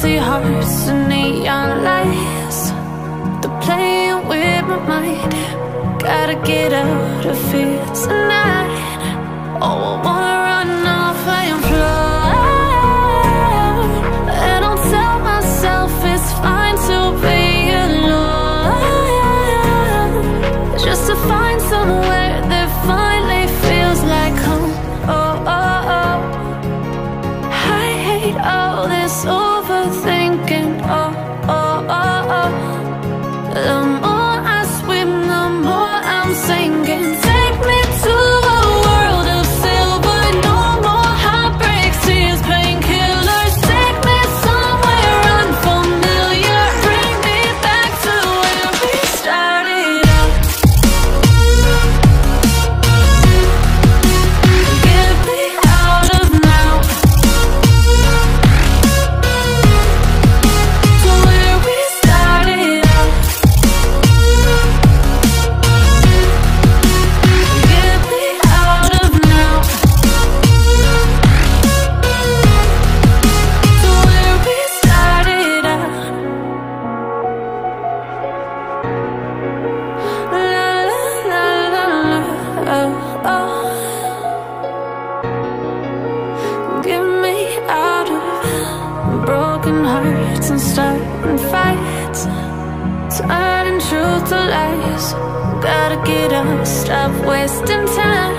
empty hearts and neon lights. They're playing with my mind. Gotta get out of here tonight. Oh, I wanna run off and fly. And I'll tell myself it's fine to be alone, just to find somewhere that finally feels like home. Oh, oh, oh. I hate all this overthinking. Oh, oh, oh, oh. The more I swim, the more I'm sinking. Take me to a world of silver. No more heartbreaks, tears, painkillers. Take me somewhere unfamiliar. Bring me back to where we started out. Get me out of now, to where we started out. Get me out of now, to where we started out. La la la la la, oh, oh. Get me out of broken hearts and starting fights, turning truth to lies. Gotta get up, stop wasting time.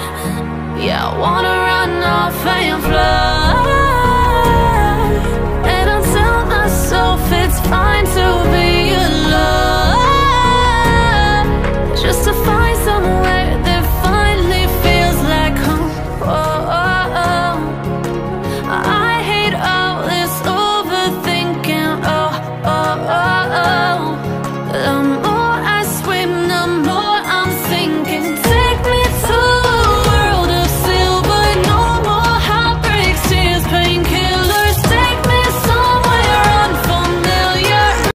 Yeah, I wanna run off and fly.